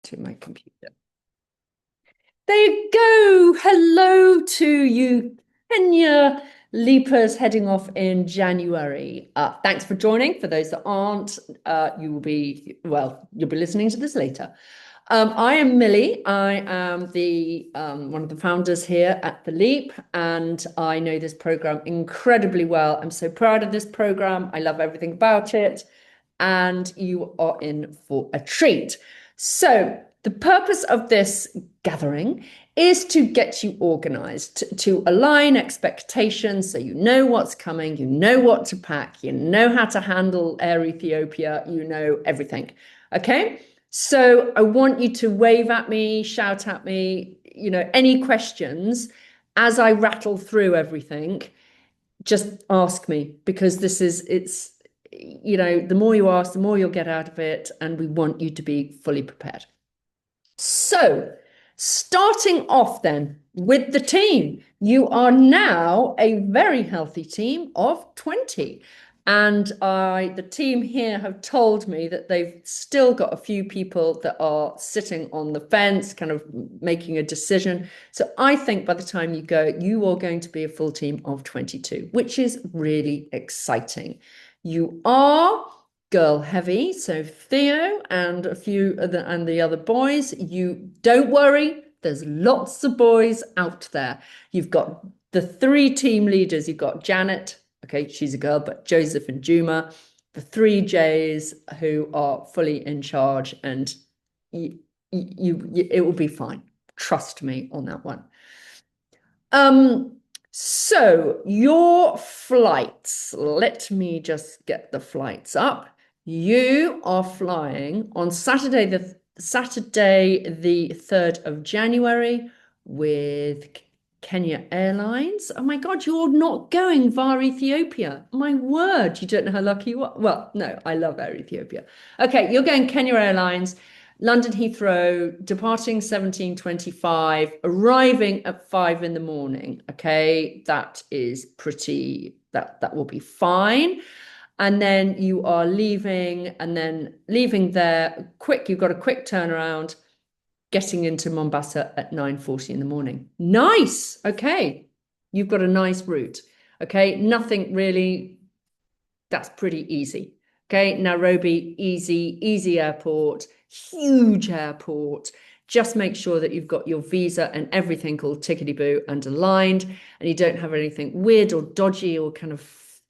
to my computer. There you go. Hello to you, Kenya leapers heading off in January. Thanks for joining. For those that aren't, you'll be listening to this later. I am Millie. I am the one of the founders here at The Leap, and I know this program incredibly well. I'm so proud of this program. I love everything about it, and you are in for a treat. So, the purpose of this gathering is to get you organized, to align expectations so you know what's coming, you know what to pack, you know how to handle Air Ethiopia, you know everything. Okay? So I want you to wave at me, shout at me, any questions as I rattle through everything. Just ask me, because the more you ask, the more you'll get out of it, and we want you to be fully prepared. So, starting off then with the team, you are now a very healthy team of 20. And the team here have told me that they've still got a few people that are sitting on the fence, kind of making a decision. So I think by the time you go, you are going to be a full team of 22, which is really exciting. You are girl heavy, so Theo and a few and the other boys, you don't worry, there's lots of boys out there. You've got the 3 team leaders. You've got Janet, okay, she's a girl, but Joseph and Juma, the 3 J's who are fully in charge, and it will be fine. Trust me on that one. So your flights, let me just get the flights up. You are flying on Saturday the 3rd of January with Kenya Airlines. Oh my God, you're not going via Ethiopia. My word, you don't know how lucky you are. Well, no, I love Air Ethiopia. Okay, you're going Kenya Airlines, London Heathrow, departing 17:25, arriving at 5 in the morning. Okay, that is that will be fine. And then you are leaving, and then leaving there quick. You've got a quick turnaround, getting into Mombasa at 9:40 in the morning. Nice. Okay. You've got a nice route. Okay. Nothing really, that's pretty easy. Okay. Nairobi, easy airport, huge airport. Just make sure that you've got your visa and everything all tickety-boo and aligned, and you don't have anything weird or dodgy or kind of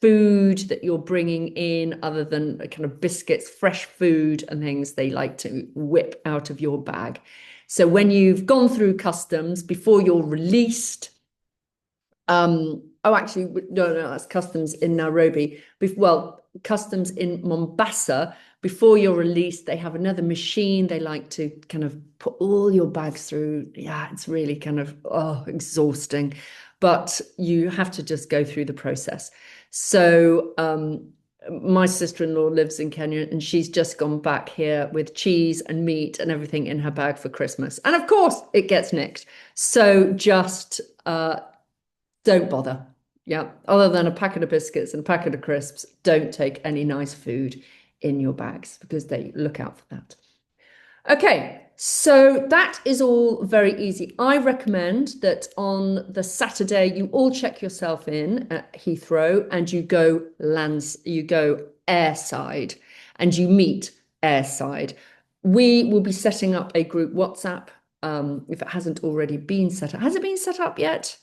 food that you're bringing in other than kind of biscuits, fresh food and things they like to whip out of your bag. So when you've gone through customs before you're released, actually, no, that's customs in Nairobi. Well, customs in Mombasa, before you're released, they have another machine they like to kind of put all your bags through. Yeah, it's really kind of exhausting, but you have to just go through the process. So my sister-in-law lives in Kenya, and she's just gone back here with cheese and meat and everything in her bag for Christmas. And of course, it gets nicked. So just don't bother. Yeah, other than a packet of biscuits and a packet of crisps, don't take any nice food in your bags, because they look out for that. Okay, so that is all very easy. I recommend that on the Saturday, you all check yourself in at Heathrow, and you go airside, and you meet airside. We will be setting up a group WhatsApp, if it hasn't already been set up. Has it been set up yet?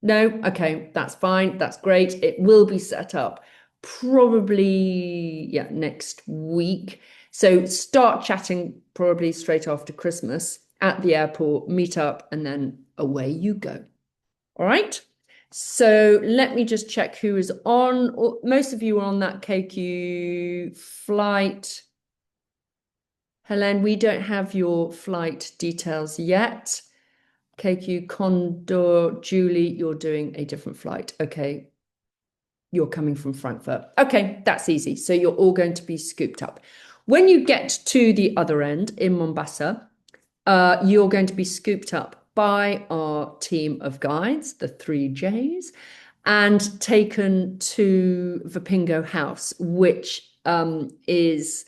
No? Okay, that's fine. That's great. It will be set up probably, next week. So start chatting probably straight after Christmas at the airport, meet up, and then away you go. All right? So let me just check who is on. Most of you are on that KQ flight. Helen, we don't have your flight details yet. KQ Condor, Julie, you're doing a different flight. Okay. You're coming from Frankfurt. Okay, that's easy. So you're all going to be scooped up. When you get to the other end in Mombasa, you're going to be scooped up by our team of guides, the 3 J's, and taken to Vipingo House, which is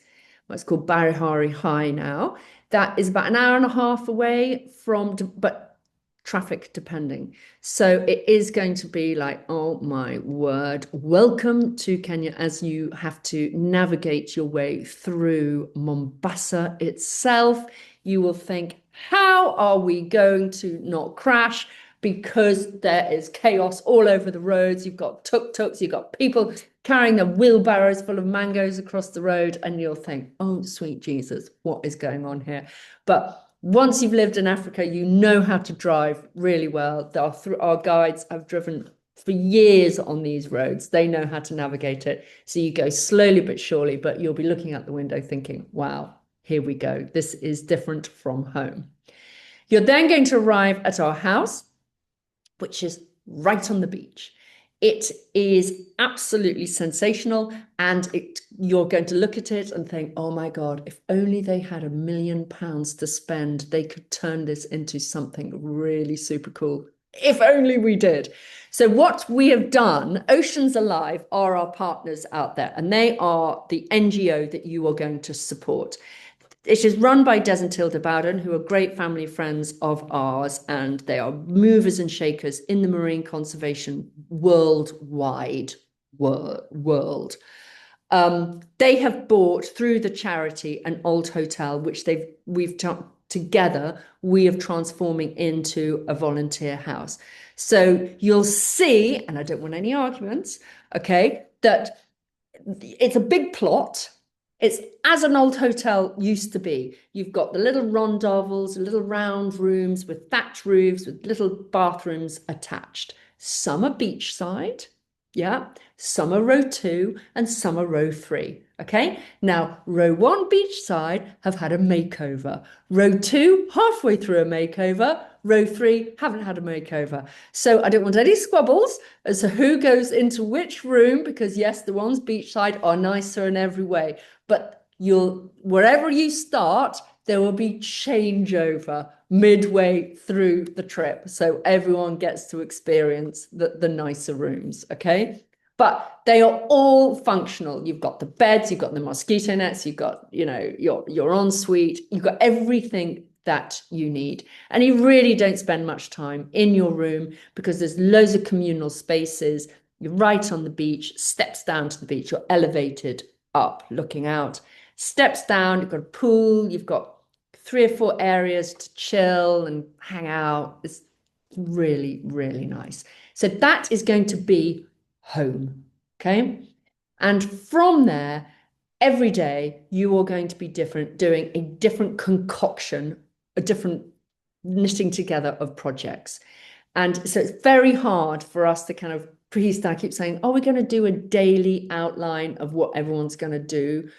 what's called Barihari High now. That is about an hour and a half away from, but traffic depending. So it is going to be like, oh my word, welcome to Kenya as you have to navigate your way through Mombasa itself. You will think, how are we going to not crash? Because there is chaos all over the roads. You've got tuk-tuks, you've got people carrying their wheelbarrows full of mangoes across the road, and you'll think, oh, sweet Jesus, what is going on here? But once you've lived in Africa, you know how to drive really well. Our guides have driven for years on these roads. They know how to navigate it. So you go slowly but surely, but you'll be looking out the window thinking, wow, here we go. This is different from home. You're then going to arrive at our house, which is right on the beach. It is absolutely sensational, and you're going to look at it and think, oh my God, if only they had £1 million to spend, they could turn this into something really super cool. If only we did. So what we have done, Oceans Alive are our partners out there, and they are the NGO that you are going to support. It is run by Des and Tilda Bowden, who are great family friends of ours, and they are movers and shakers in the marine conservation worldwide world. They have bought through the charity an old hotel, which together we are transforming into a volunteer house. So you'll see, and I don't want any arguments, okay, that it's a big plot. It's as an old hotel used to be. You've got the little rondavels, little round rooms with thatch roofs, with little bathrooms attached. Some are beachside, yeah. Some are row 2 and some are row 3. Okay. Now, row 1 beachside have had a makeover. Row 2, halfway through a makeover. Row 3 haven't had a makeover. So I don't want any squabbles as to who goes into which room, because yes, the ones beachside are nicer in every way. But wherever you start, there will be changeover midway through the trip. So everyone gets to experience the nicer rooms, okay? But they are all functional. You've got the beds, you've got the mosquito nets, you've got, your ensuite, you've got everything that you need. And you really don't spend much time in your room because there's loads of communal spaces. You're right on the beach, steps down to the beach, you're elevated up, looking out, steps down, you've got a pool, you've got 3 or 4 areas to chill and hang out. It's really, really nice. So that is going to be home, okay? And from there, every day you are going to be doing a different concoction, a different knitting together of projects. And so it's very hard for us to kind of I keep saying, oh, we're going to do a daily outline of what everyone's going to do.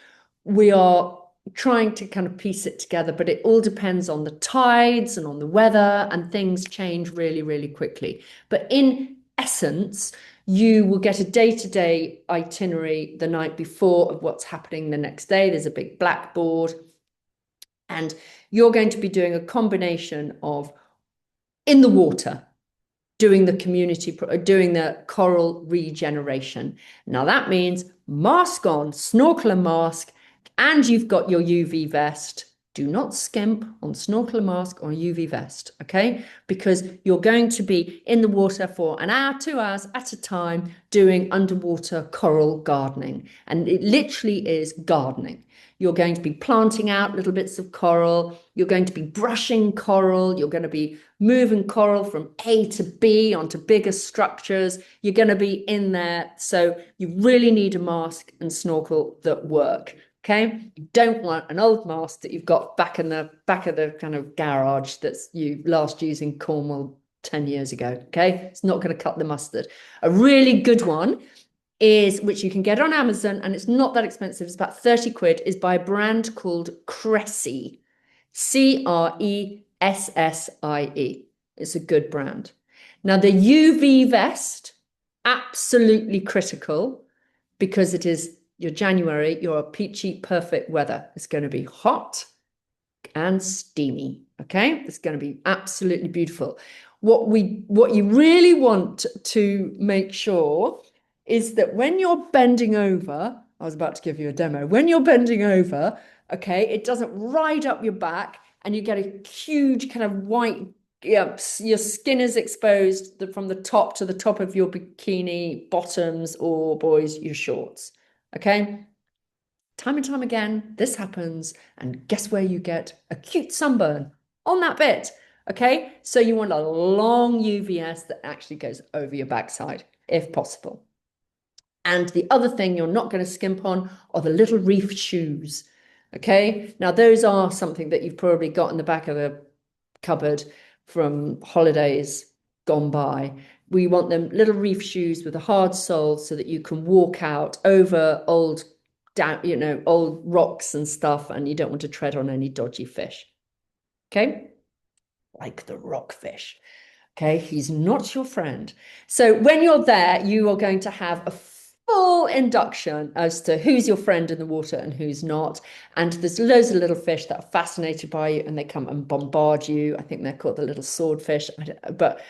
We are trying to kind of piece it together, but it all depends on the tides and on the weather, and things change really, really quickly. But in essence, you will get a day-to-day itinerary the night before of what's happening the next day. There's a big blackboard, and you're going to be doing a combination of in the water, doing the coral regeneration. Now that means mask on, snorkel and mask, and you've got your UV vest. Do not skimp on snorkel and mask or UV vest, okay? Because you're going to be in the water for an hour, 2 hours at a time doing underwater coral gardening. And it literally is gardening. You're going to be planting out little bits of coral. You're going to be brushing coral. You're going to be moving coral from A to B onto bigger structures. You're going to be in there. So you really need a mask and snorkel that work. Okay, you don't want an old mask that you've got back of the kind of garage that's you last used in Cornwall 10 years ago. Okay, it's not going to cut the mustard. A really good one is, which you can get on Amazon, and it's not that expensive, it's about 30 quid, is by a brand called Cressy. Cressie. It's a good brand. Now the UV vest, absolutely critical, because it is your January, your peachy perfect weather. It's going to be hot and steamy, okay? It's going to be absolutely beautiful. What you really want to make sure is that when you're bending over, I was about to give you a demo, when you're bending over, okay, it doesn't ride up your back, and you get a huge kind of white, yeah, your skin is exposed from the top to the top of your bikini bottoms, or boys, your shorts. Okay. Time and time again, this happens, and guess where you get acute sunburn? On that bit. Okay. So you want a long UVS that actually goes over your backside, if possible. And the other thing you're not going to skimp on are the little reef shoes. Okay. Now, those are something that you've probably got in the back of the cupboard from holidays gone by. We want them little reef shoes with a hard sole so that you can walk out over old, old rocks and stuff, and you don't want to tread on any dodgy fish. Okay. Like the rockfish. Okay, he's not your friend. So when you're there, you are going to have a full induction as to who's your friend in the water and who's not. And there's loads of little fish that are fascinated by you, and they come and bombard you. I think they're called the little swordfish. But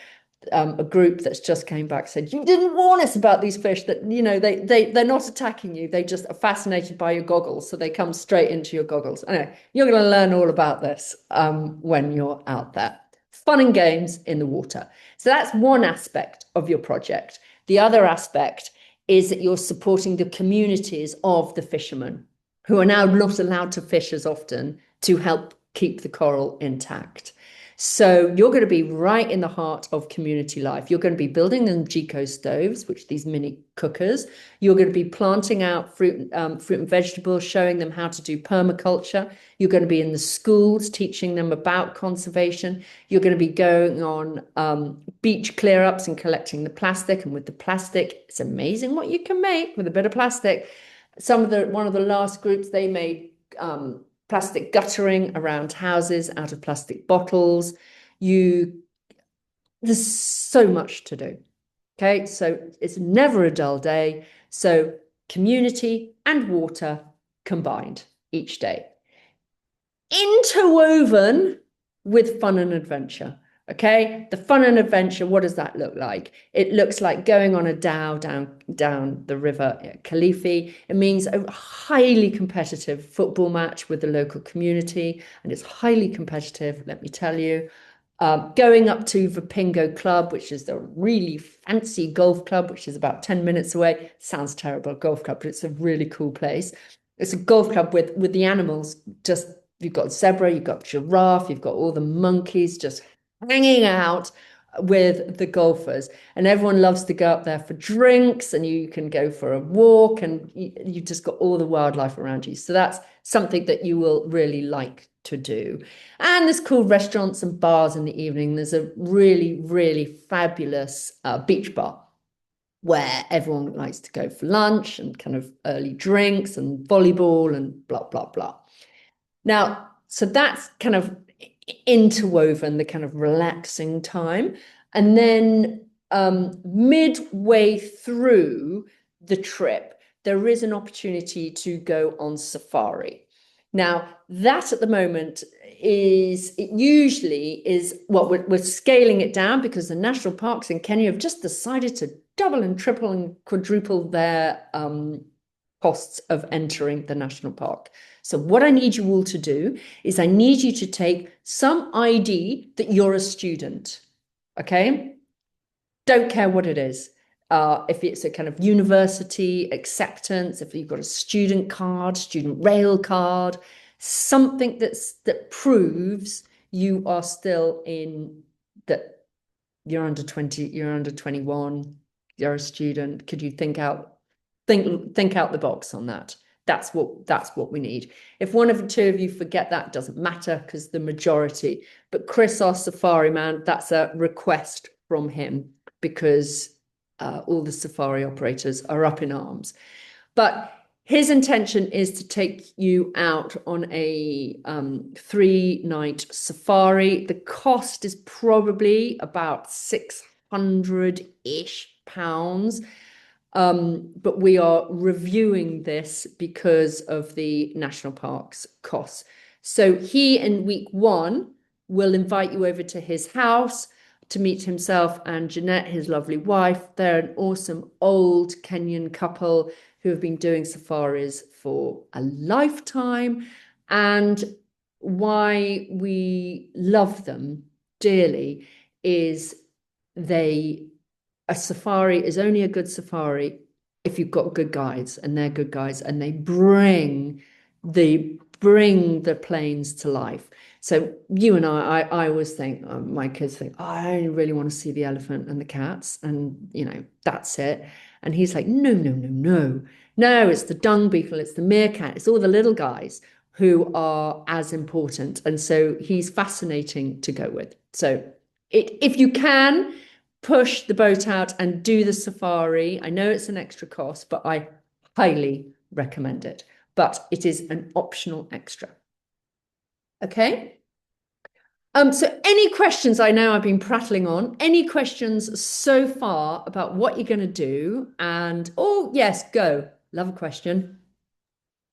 a group that's just came back said, you didn't warn us about these fish, that, they're not attacking you. They just are fascinated by your goggles. So they come straight into your goggles. Anyway, you're going to learn all about this when you're out there. Fun and games in the water. So that's one aspect of your project. The other aspect is that you're supporting the communities of the fishermen who are now not allowed to fish as often to help keep the coral intact. So you're going to be right in the heart of community life. You're going to be building them Jiko stoves, which are these mini cookers. You're going to be planting out fruit and vegetables, showing them how to do permaculture. You're going to be in the schools teaching them about conservation. You're going to be going on beach clear-ups and collecting the plastic. And with the plastic, it's amazing what you can make with a bit of plastic. One of the last groups, they made plastic guttering around houses out of plastic bottles. There's so much to do. Okay, so it's never a dull day. So community and water combined each day. Interwoven with fun and adventure. Okay, the fun and adventure, what does that look like? It looks like going on a dhow down the river Kalifi. It means a highly competitive football match with the local community, and it's highly competitive, let me tell you. Going up to Vipingo Club, which is the really fancy golf club, which is about 10 minutes away. Sounds terrible, golf club, but it's a really cool place. It's a golf club with the animals. Just, you've got zebra, you've got giraffe, you've got all the monkeys just hanging out with the golfers, and everyone loves to go up there for drinks, and you can go for a walk, and you've just got all the wildlife around you. So that's something that you will really like to do. And there's cool restaurants and bars in the evening. There's a really, really fabulous beach bar where everyone likes to go for lunch and kind of early drinks and volleyball and blah, blah, blah. Now, so that's kind of interwoven, the kind of relaxing time. And then midway through the trip, there is an opportunity to go on safari. Now, that at the moment usually is what we're scaling it down, because the national parks in Kenya have just decided to double and triple and quadruple their costs of entering the national park. So what I need you all to do is I need you to take some ID that you're a student, okay? Don't care what it is. If it's a kind of university acceptance, if you've got a student card, student rail card, something that proves you are still that you're under 20, you're under 21, you're a student. Could you think out the box on that? That's what we need. If one of the two of you forget that, doesn't matter, because the majority. But Chris, our safari man, that's a request from him, because all the safari operators are up in arms. But his intention is to take you out on a 3-night safari. The cost is probably about £600-ish. But we are reviewing this because of the national parks costs. So he, in week 1, will invite you over to his house to meet himself and Jeanette, his lovely wife. They're an awesome old Kenyan couple who have been doing safaris for a lifetime. And why we love them dearly is they a safari is only a good safari if you've got good guides, and they're good guides, and they bring the plains to life. So you and I always think, my kids think, oh, I only really want to see the elephant and the cats, and that's it. And he's like, no, no, no, no, no, it's the dung beetle, it's the meerkat, it's all the little guys who are as important. And so he's fascinating to go with. So if you can push the boat out and do the safari, I know it's an extra cost, but I highly recommend it. But it is an optional extra. Okay. So any questions? I know I've been prattling on. Any questions so far about what you're going to do? And oh, yes, go. Love a question.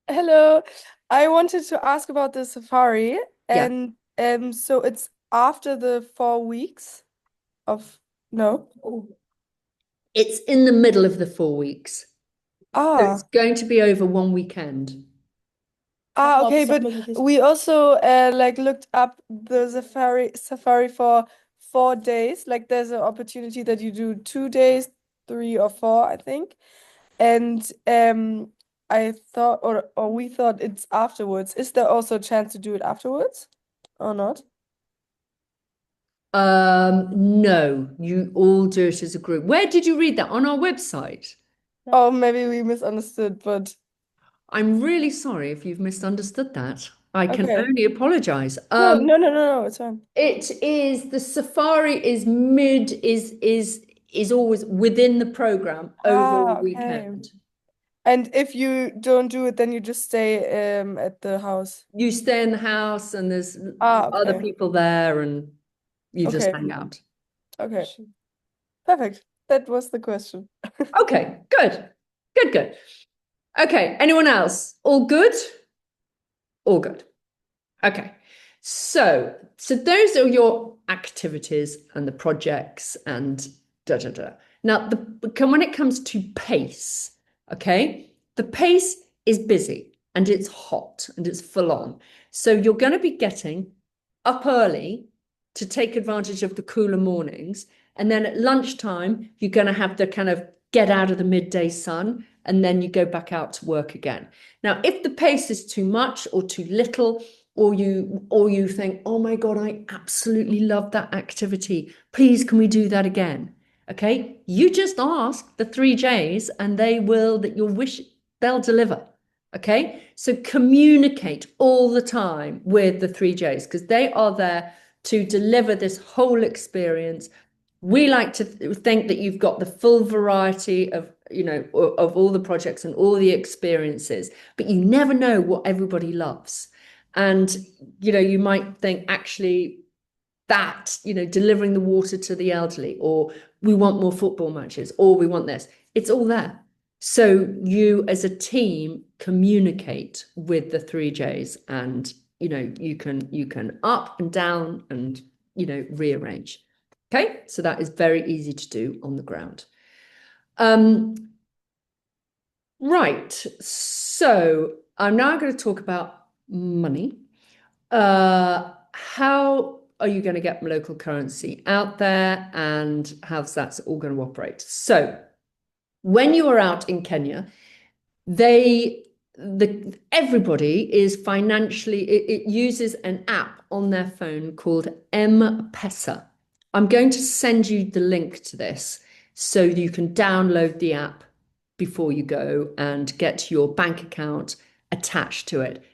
Hello. I wanted to ask about the safari, Yeah. and so it's after the 4 weeks of no. It's in the middle of the 4 weeks. So it's Ah. going to be over one weekend. Okay, but we also like looked up the safari for 4 days. Like there's an opportunity that you do 2 days, 3 or 4, I think. And I thought or we thought it's afterwards. Is there also a chance to do it afterwards or not? No, you all do it as a group. Where did you read that? On our website? Oh, maybe we misunderstood, but I'm really sorry if you've misunderstood that. I can okay. only apologize. No, no, no, no, no, it's fine. It is the safari is mid is always within the program over a Okay. weekend. And if you don't do it, then you just stay at the house. You stay in the house and there's other Okay. people there and you just Okay. hang out. Okay. Perfect. That was the question. Okay, good. Good, good. Okay, anyone else? All good? All good. Okay. So those are your activities and the projects and da da da. Now, when it comes to pace, okay, the pace is busy and it's hot and it's full on. So you're going to be getting up early to take advantage of the cooler mornings. And then at lunchtime, you're going to have the kind of get out of the midday sun and then you go back out to work again. Now, if the pace is too much or too little, or you think, oh my God, I absolutely love that activity. Please, can we do that again? Okay. You just ask the three J's and they will, that your wish, they'll deliver. Okay. So communicate all the time with the three J's because they are there to deliver this whole experience. We like to think that you've got the full variety of all the projects and all the experiences, but you never know what everybody loves. And you might think actually that delivering the water to the elderly, or we want more football matches, or we want this. It's all there. So you as a team communicate with the three J's, and you can up and down and rearrange. Okay, so that is very easy to do on the ground. Um, right. So I'm now going to talk about money. How are you going to get local currency out there, and how's that all going to operate? So when you are out in Kenya, everybody is financially, it uses an app on their phone called M-Pesa. I'm going to send you the link to this so you can download the app before you go and get your bank account attached to it.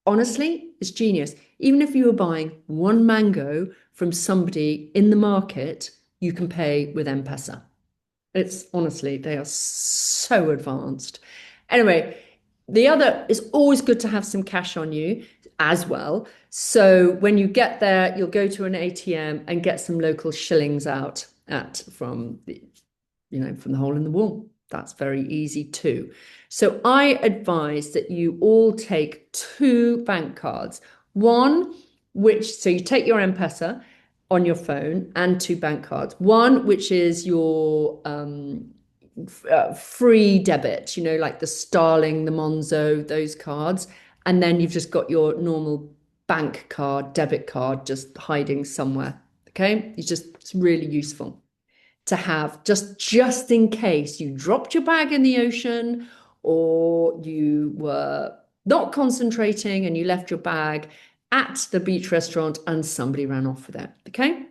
Honestly, it's genius. Even if you were buying one mango from somebody in the market, you can pay with M-Pesa. It's honestly, they are so advanced. Anyway, the other is always good to have some cash on you as well. So when you get there, you'll go to an ATM and get some local shillings out from the hole in the wall. That's very easy too. So I advise that you all take two bank cards. So you take your M-Pesa on your phone and two bank cards. One, which is your free debit, like the Starling, the Monzo, those cards. And then you've just got your normal bank card, debit card, just hiding somewhere. Okay, it's really useful to have just in case you dropped your bag in the ocean or you were not concentrating and you left your bag at the beach restaurant and somebody ran off with it. Okay,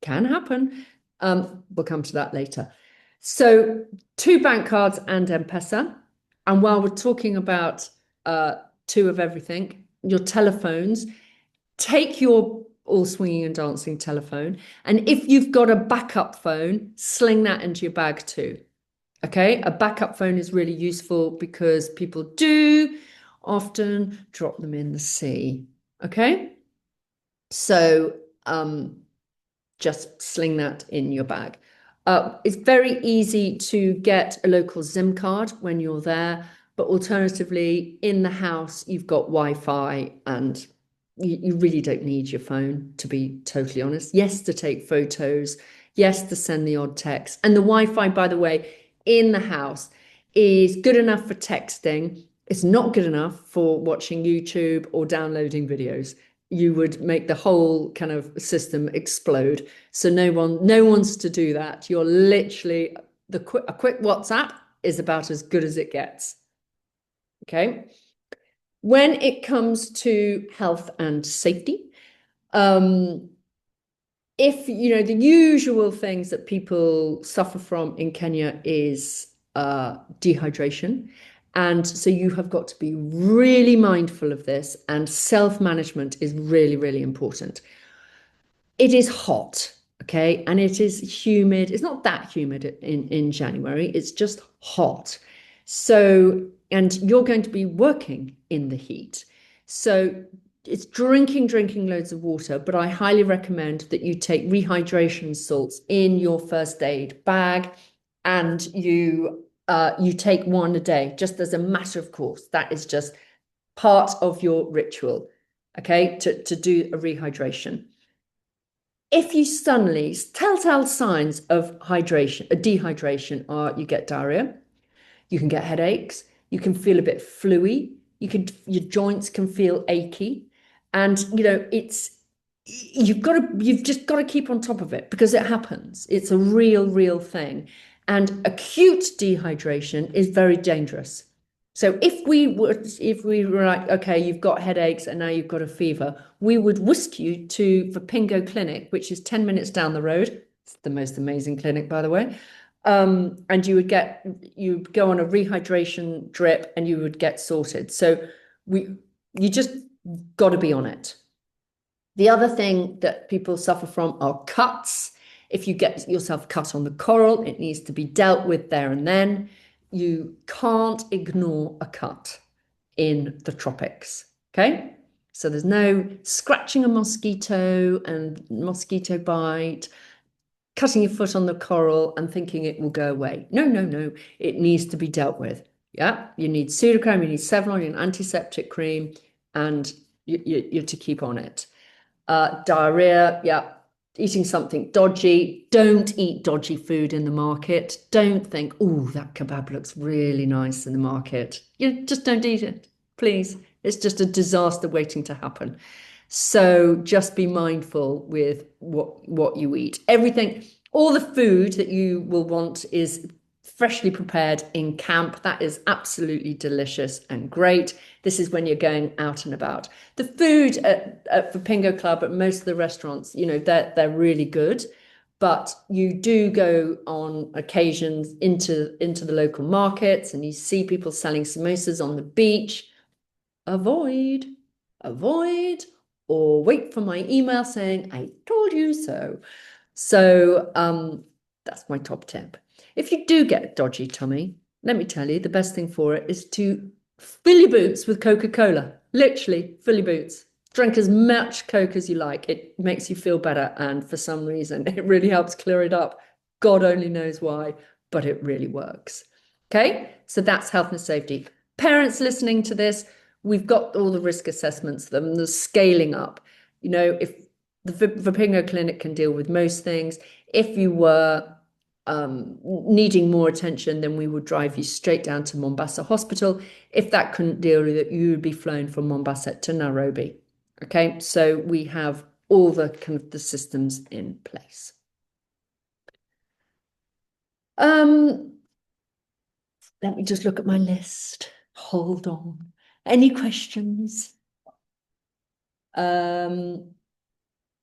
can happen. We'll come to that later. So 2 bank cards and M-Pesa. And while we're talking about two of everything, your telephones, take your all swinging and dancing telephone. And if you've got a backup phone, sling that into your bag too. Okay, a backup phone is really useful because people do often drop them in the sea. Okay, so just sling that in your bag. It's very easy to get a local SIM card when you're there, but alternatively, in the house, you've got Wi-Fi and you really don't need your phone, to be totally honest. Yes, to take photos, yes, to send the odd text. And the Wi-Fi, by the way, in the house is good enough for texting. It's not good enough for watching YouTube or downloading videos. You would make the whole kind of system explode. So no one's to do that. You're literally a quick WhatsApp is about as good as it gets. Okay. When it comes to health and safety, if the usual things that people suffer from in Kenya is dehydration. And so you have got to be really mindful of this, and self-management is really, really important. It is hot, okay? And it is humid. It's not that humid in January, it's just hot. So, and you're going to be working in the heat. So it's drinking loads of water, but I highly recommend that you take rehydration salts in your first aid bag, and you take one a day, just as a matter of course. That is just part of your ritual, okay, to do a rehydration. If you suddenly, telltale signs of dehydration are you get diarrhea, you can get headaches, you can feel a bit fluey, your joints can feel achy, and you've just got to keep on top of it because it happens. It's a real thing. And acute dehydration is very dangerous. So if we were like, okay, you've got headaches and now you've got a fever, we would whisk you to Vipingo Clinic, which is 10 minutes down the road. It's the most amazing clinic, by the way. And you'd go on a rehydration drip and you would get sorted. So you just got to be on it. The other thing that people suffer from are cuts. If you get yourself cut on the coral, it needs to be dealt with there and then. You can't ignore a cut in the tropics, okay? So there's no scratching a mosquito and mosquito bite, cutting your foot on the coral and thinking it will go away. No. It needs to be dealt with. Yeah, you need pseudocreme, you need Sevlon, you need antiseptic cream, and you're to keep on it. Diarrhea, yeah. Eating something dodgy. Don't eat dodgy food in the market. Don't think, oh, that kebab looks really nice in the market. You just don't eat it, please. It's just a disaster waiting to happen. So just be mindful with what you eat. Everything, all the food that you will want is freshly prepared in camp. That is absolutely delicious and great. This is when you're going out and about. The food at Vipingo Club, at most of the restaurants, they're really good. But you do go on occasions into the local markets and you see people selling samosas on the beach. Avoid, or wait for my email saying, I told you so. So that's my top tip. If you do get a dodgy tummy, let me tell you, the best thing for it is to fill your boots with Coca-Cola. Literally, fill your boots. Drink as much Coke as you like. It makes you feel better. And for some reason, it really helps clear it up. God only knows why, but it really works. Okay, so that's health and safety. Parents listening to this, we've got all the risk assessments, the scaling up. If the Vipingo Clinic can deal with most things, if you were needing more attention, then we would drive you straight down to Mombasa Hospital. If that couldn't deal with it, you would be flown from Mombasa to Nairobi. Okay, so we have all the kind of the systems in place. Let me just look at my list. Hold on. Any questions? Okay,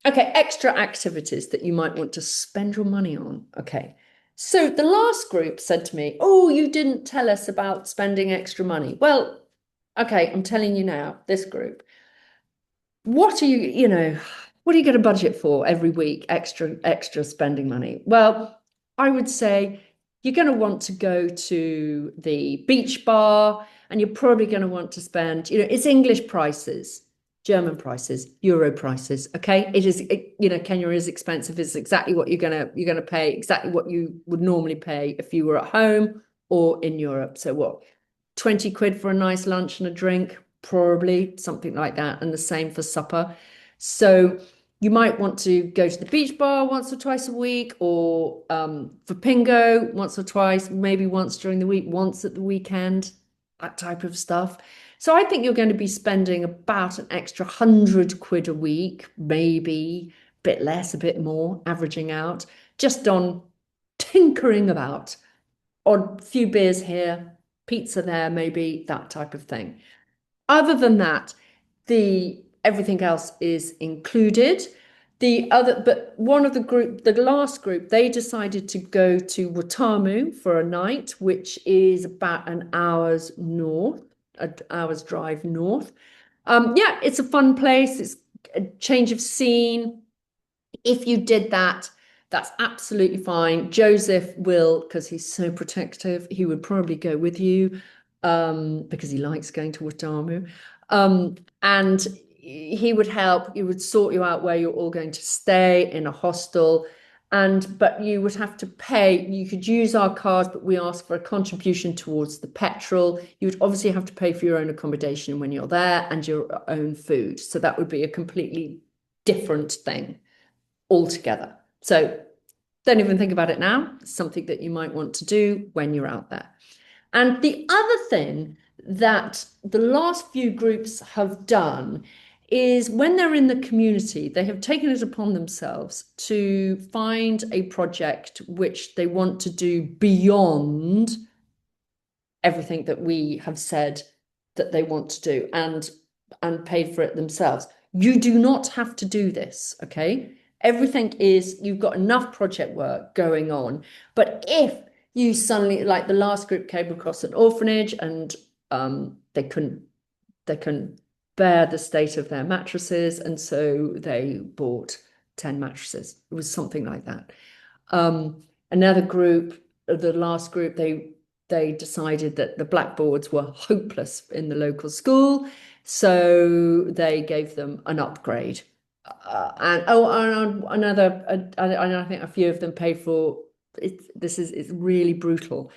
extra activities that you might want to spend your money on. Okay. So the last group said to me, "Oh, you didn't tell us about spending extra money." Well, okay, I'm telling you now, this group. What are what are you going to budget for every week, extra spending money? Well, I would say you're going to want to go to the beach bar and you're probably going to want to spend, it's English prices, German prices, Euro prices. Okay. Kenya is expensive. It's exactly what you're gonna pay, exactly what you would normally pay if you were at home or in Europe. So what, 20 quid for a nice lunch and a drink? Probably something like that, and the same for supper. So you might want to go to the beach bar once or twice a week, or Vipingo once or twice, maybe once during the week, once at the weekend, that type of stuff. So I think you're going to be spending about an extra 100 quid a week, maybe a bit less, a bit more, averaging out, just on tinkering about, odd few beers here, pizza there, maybe that type of thing. Other than that, the everything else is included. But one of the last group, they decided to go to Watamu for a night, which is about an hour's drive north. Yeah, it's a fun place. It's a change of scene. If you did that, that's absolutely fine. Joseph will, because he's so protective, he would probably go with you because he likes going to Watamu. And he would help, he would sort you out where you're all going to stay in a hostel. But you would have to pay, you could use our cards, but we ask for a contribution towards the petrol. You would obviously have to pay for your own accommodation when you're there and your own food. So that would be a completely different thing altogether. So don't even think about it now. It's something that you might want to do when you're out there. And the other thing that the last few groups have done is when they're in the community, they have taken it upon themselves to find a project which they want to do beyond everything that we have said that they want to do and paid for it themselves. You do not have to do this, okay? Everything is, you've got enough project work going on. But if you suddenly, like the last group came across an orphanage and they couldn't bear the state of their mattresses, and so they bought 10 mattresses. It was something like that. Another group, the last group, they decided that the blackboards were hopeless in the local school, so they gave them an upgrade. And I think a few of them paid for it. It's really brutal.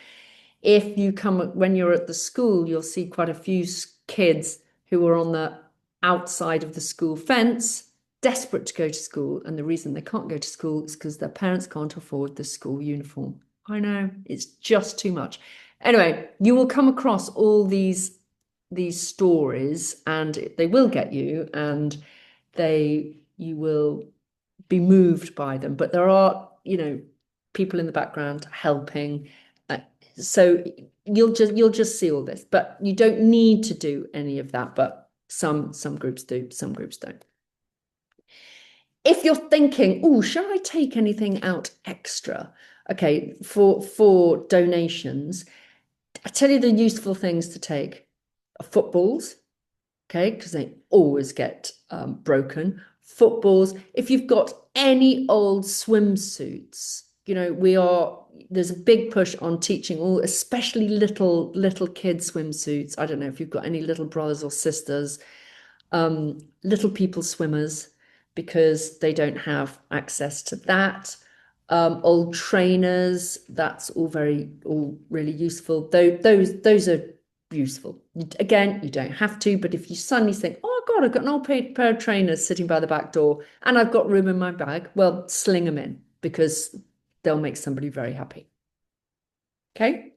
If you come when you're at the school, you'll see quite a few kids who are on the outside of the school fence, desperate to go to school. And the reason they can't go to school is because their parents can't afford the school uniform. I know, it's just too much. Anyway, you will come across all these stories and they will get you and you will be moved by them. But there are, people in the background helping. So you'll just see all this, but you don't need to do any of that. But some groups do, some groups don't. If you're thinking, oh, shall I take anything out extra? Okay, for donations, I tell you the useful things to take are footballs, okay, because they always get broken. Footballs. If you've got any old swimsuits, there's a big push on teaching all, especially little kid swimsuits. I don't know if you've got any little brothers or sisters, little people swimmers, because they don't have access to that. Old trainers, that's all really useful. Those are useful. Again, you don't have to, but if you suddenly think, oh God, I've got an old pair of trainers sitting by the back door and I've got room in my bag, well, sling them in because they'll make somebody very happy. Okay.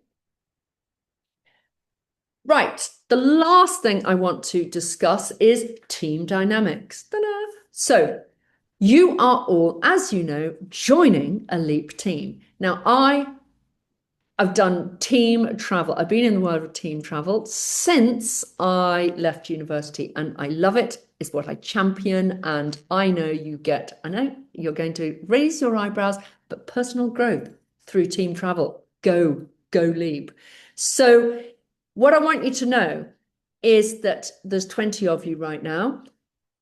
Right. The last thing I want to discuss is team dynamics. Ta-da! So, you are all, as you know, joining a LEAP team. Now, I've done team travel. I've been in the world of team travel since I left university, and I love it. It's what I champion. And I know I know you're going to raise your eyebrows, but personal growth through team travel. Go LEAP. So, what I want you to know is that there's 20 of you right now.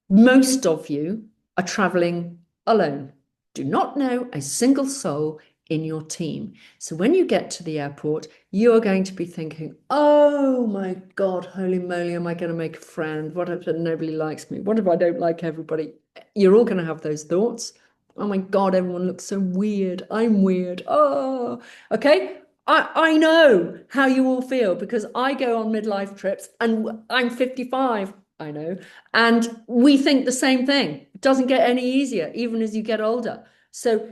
Most of you are traveling alone. Do not know a single soul in your team. So when you get to the airport, you are going to be thinking, oh my God, holy moly, am I going to make a friend? What if nobody likes me? What if I don't like everybody? You're all going to have those thoughts. Oh my God, everyone looks so weird. I'm weird. Oh, okay. I know how you all feel because I go on midlife trips and I'm 55. I know. And we think the same thing. It doesn't get any easier, even as you get older. So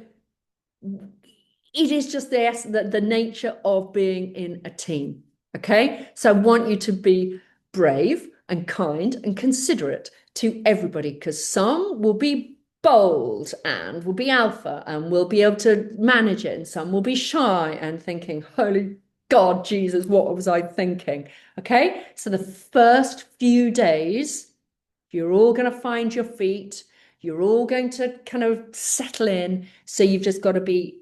it is just the nature of being in a team. Okay. So I want you to be brave and kind and considerate to everybody because some will be bold and will be alpha and will be able to manage it, and some will be shy and thinking, holy God, Jesus, what was I thinking? Okay. So the first few days, you're all going to find your feet. You're all going to kind of settle in. So you've just got to be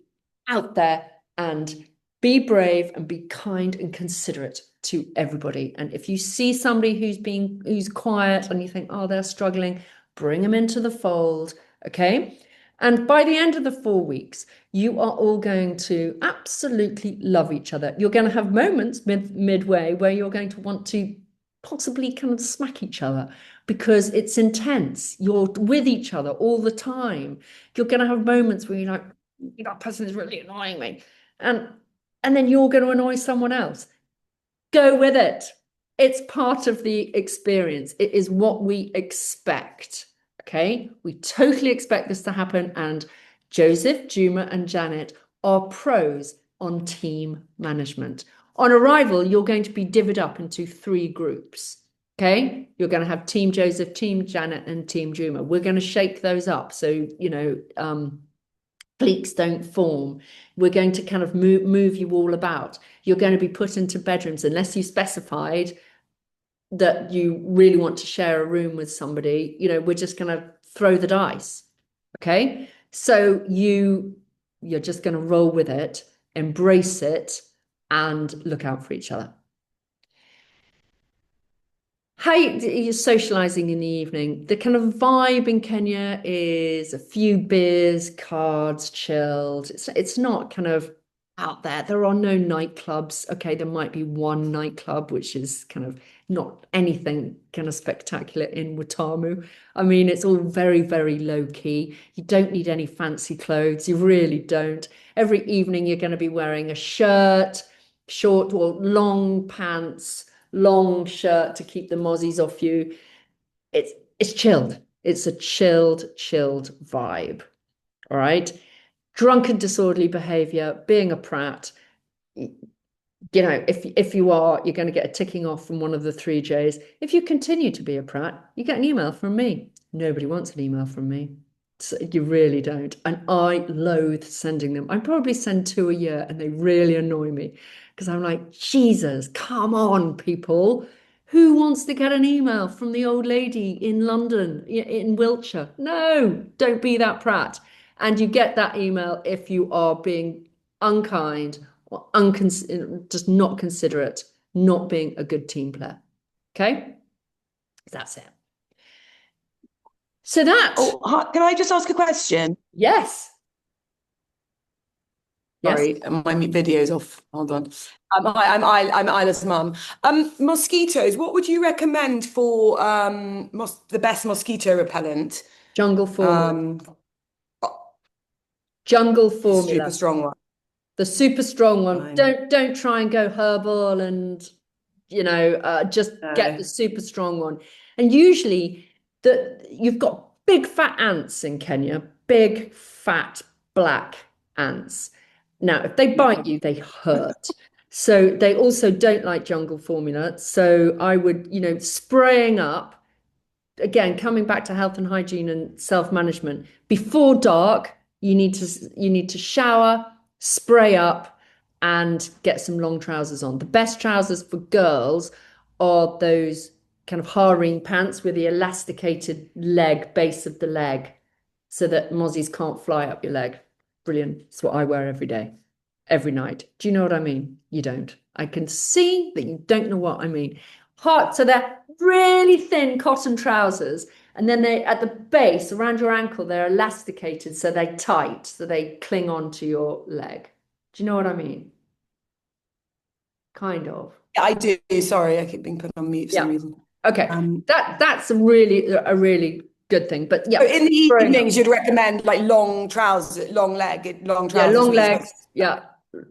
out there and be brave and be kind and considerate to everybody. And if you see somebody who's quiet and you think, oh, they're struggling, bring them into the fold. Okay. And by the end of the 4 weeks, you are all going to absolutely love each other. You're going to have moments midway where you're going to want to possibly kind of smack each other because it's intense. You're with each other all the time. You're going to have moments where you're like, that person is really annoying me. And and then you're going to annoy someone else. Go with it. It's part of the experience. It is what we expect. Okay. We totally expect this to happen. And Joseph, Juma, and Janet are pros on team management. On arrival, you're going to be divvied up into 3 groups. Okay. You're going to have Team Joseph, Team Janet, and Team Juma. We're going to shake those up. So, cliques don't form. We're going to kind of move you all about. You're going to be put into bedrooms unless you specified that you really want to share a room with somebody. We're just going to throw the dice. Okay. So you're just going to roll with it, embrace it, and look out for each other. How you're socializing in the evening. The kind of vibe in Kenya is a few beers, cards, chilled. It's not kind of out there. There are no nightclubs. Okay, there might be one nightclub, which is kind of not anything kind of spectacular in Watamu. I mean, it's all very, very low key. You don't need any fancy clothes. You really don't. Every evening you're going to be wearing a shirt, short or long pants, long shirt to keep the mozzies off you. It's chilled. It's a chilled vibe. All right. Drunken disorderly behavior, being a prat. If you are, you're going to get a ticking off from one of the 3 J's. If you continue to be a prat, you get an email from me. Nobody wants an email from me. So you really don't. And I loathe sending them. I probably send 2 a year and they really annoy me because I'm like, Jesus, come on, people. Who wants to get an email from the old lady in London, in Wiltshire? No, don't be that prat. And you get that email if you are being unkind or just not considerate, not being a good team player. Okay? That's it. So that. Oh, hi, can I just ask a question? Yes. Sorry, my video's off. Hold on. I'm Isla's mum. Mosquitoes. What would you recommend for the best mosquito repellent? Jungle formula. Jungle formula. Super strong one. The super strong one. Don't try and go herbal and just get the super strong one. And usually you've got big fat ants in Kenya, big fat black ants. Now, if they bite you, they hurt. So they also don't like jungle formula. So I would, spraying up, again, coming back to health and hygiene and self-management, before dark, you need to shower, spray up, and get some long trousers on. The best trousers for girls are those kind of harem pants with the elasticated leg, base of the leg, so that mozzies can't fly up your leg. Brilliant. It's what I wear every day, every night. Do you know what I mean? You don't. I can see that you don't know what I mean. Hot, so they're really thin cotton trousers, and then they at the base around your ankle, they're elasticated, so they're tight, so they cling onto your leg. Do you know what I mean? Kind of. Yeah, I do. Sorry, I keep being put on mute for some reason. Okay. That's a really good thing. But yeah, so in the evenings, you'd recommend like long trousers, long trousers. Yeah, long legs. Yeah.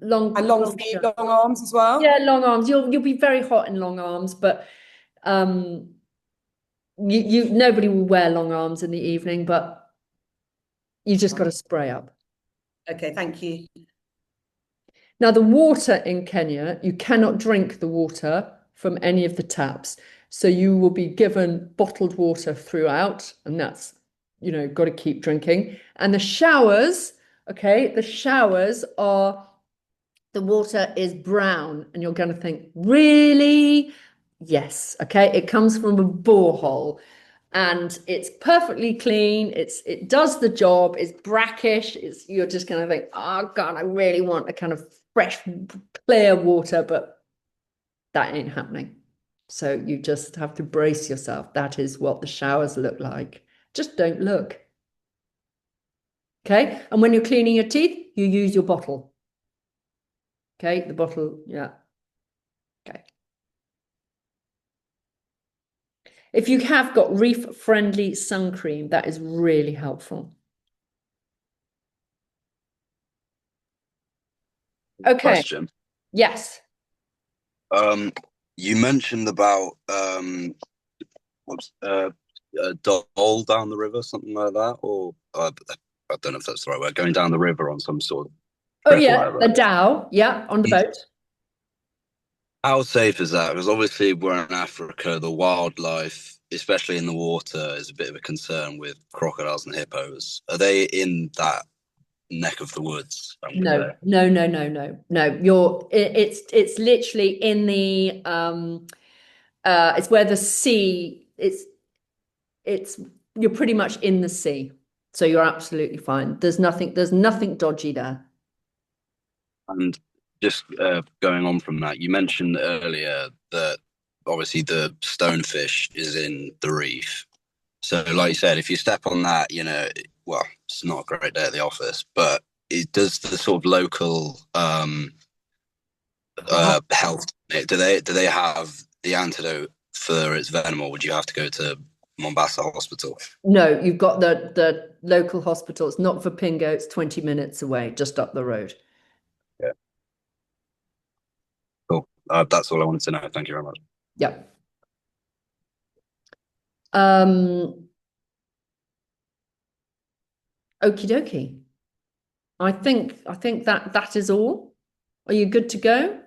Long and long sleeve, long arms as well. Yeah, long arms. You'll be very hot in long arms, but nobody will wear long arms in the evening, but you just got to spray up. Okay, thank you. Now, the water in Kenya, you cannot drink the water from any of the taps. So you will be given bottled water throughout, and that's, got to keep drinking. And the showers, okay, the water is brown, and you're going to think, really? Yes, okay. It comes from a borehole, and it's perfectly clean. It does the job. It's brackish. You're just going to think, oh God, I really want a kind of fresh, clear water, but that ain't happening. So you just have to brace yourself. That is what the showers look like. Just don't look. Okay. And when you're cleaning your teeth, you use your bottle. Okay. The bottle. Yeah. Okay. If you have got reef-friendly sun cream, that is really helpful. Okay. Question. Yes. You mentioned about a doll down the river, something like that, or I don't know if that's the right word. Going down the river on some sort of. Oh yeah, the dhow. Yeah, on the boat. How safe is that? Because obviously we're in Africa, the wildlife, especially in the water, is a bit of a concern with crocodiles and hippos. Are they in that neck of the woods? No. It's literally in the it's where the sea. It's you're pretty much in the sea, so you're absolutely fine. There's nothing dodgy there. And just going on from that, you mentioned earlier that obviously the stonefish is in the reef. So, like you said, if you step on that, well, it's not a great day at the office, but it does the sort of local health. Do they have the antidote for its venom, or would you have to go to Mombasa Hospital? No, you've got the local hospital. It's not Vipingo. It's 20 minutes away, just up the road. Yeah. Cool. That's all I wanted to know. Thank you very much. Yeah. Okie dokie. I think that is all. Are you good to go?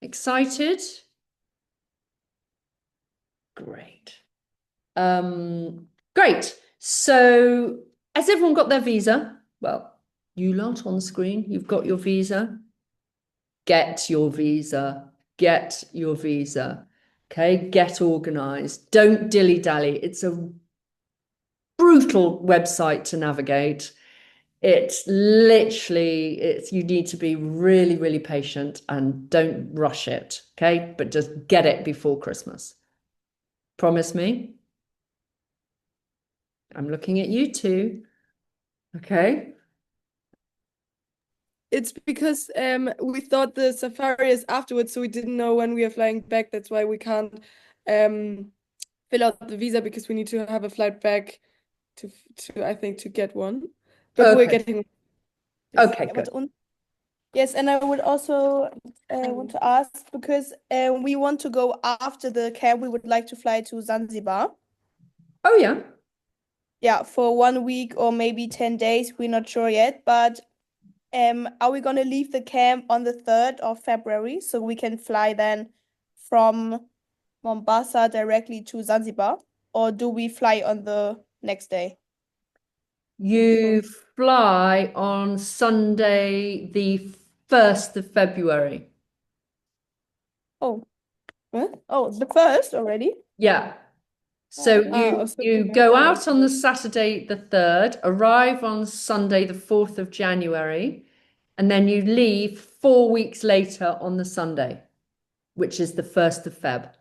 Excited? Great. Great. So has everyone got their visa? Well, you lot on the screen, you've got your visa. Get your visa. Get your visa. Okay, get organized. Don't dilly-dally. It's a brutal website to navigate. It's literally, you need to be really, really patient and don't rush it. Okay, but just get it before Christmas. Promise me? I'm looking at you too. Okay. It's because we thought the safari is afterwards, so we didn't know when we are flying back. That's why we can't fill out the visa, because we need to have a flight back to I think to get one. But we're getting. Okay, good. Yes, and I would also want to ask, because we want to go after the camp. We would like to fly to Zanzibar. Oh yeah. Yeah, for 1 week or maybe 10 days. We're not sure yet, but are we gonna leave the camp on the 3rd of February so we can fly then from Mombasa directly to Zanzibar, or do we fly on the next day? You fly on Sunday, the 1st of February. Oh, oh, the 1st already? Yeah. So you go out on the Saturday, the 3rd, arrive on Sunday, the 4th of January, and then you leave 4 weeks later on the Sunday, which is the 1st of Feb.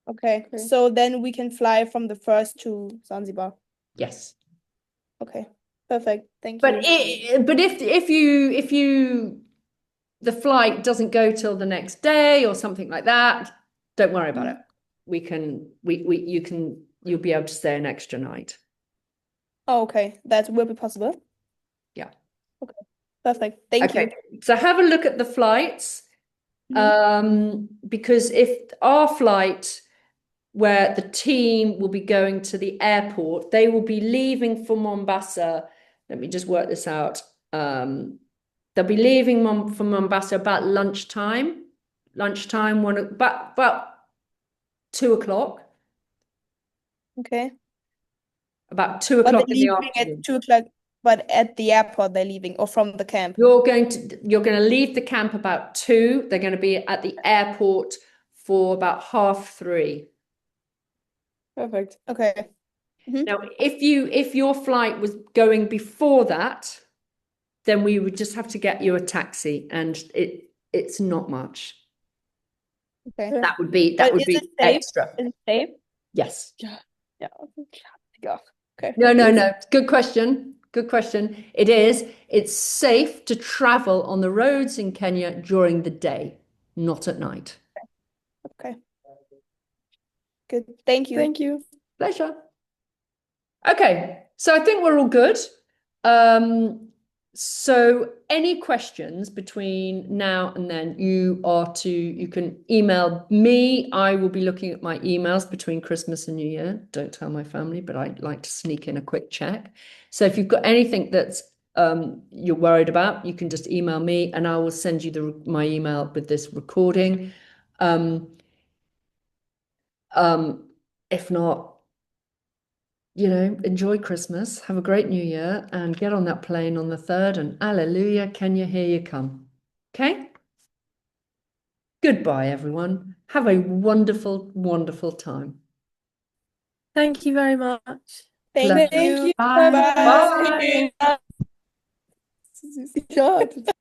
Okay, so then we can fly from the 1st to Zanzibar. Yes. Okay, perfect. Thank But you. but if the flight doesn't go till the next day or something like that, don't worry about it. You'll be able to stay an extra night. Oh, okay, that will be possible. Yeah. Okay, perfect. Thank you. So have a look at the flights. Because if our flight where the team will be going to the airport, they will be leaving for Mombasa. Let me just work this out. They'll be leaving from Mombasa about lunchtime. About 2 o'clock. Okay. About 2 o'clock in the afternoon. At 2 o'clock, but at the airport they're leaving, or from the camp? You're going to leave the camp about 2. They're going to be at the airport for about 3:30. Perfect. Okay. Now, if your flight was going before that, then we would just have to get you a taxi, and it's not much. Okay. That would be extra. Is it safe? Yes. Yeah. Okay. No. Good question. It is. It's safe to travel on the roads in Kenya during the day, not at night. Okay. Good. Thank you. Thank you. Pleasure. Okay, so I think we're all good. So any questions between now and then, you can email me. I will be looking at my emails between Christmas and New Year. Don't tell my family, but I like to sneak in a quick check. So if you've got anything that's you're worried about, you can just email me and I will send you my email with this recording. If not, enjoy Christmas, have a great New Year, and get on that plane on the 3rd, and hallelujah, Kenya, here you come. Okay? Goodbye, everyone. Have a wonderful, wonderful time. Thank you very much. Thank you. Bye. Bye. Bye. Bye.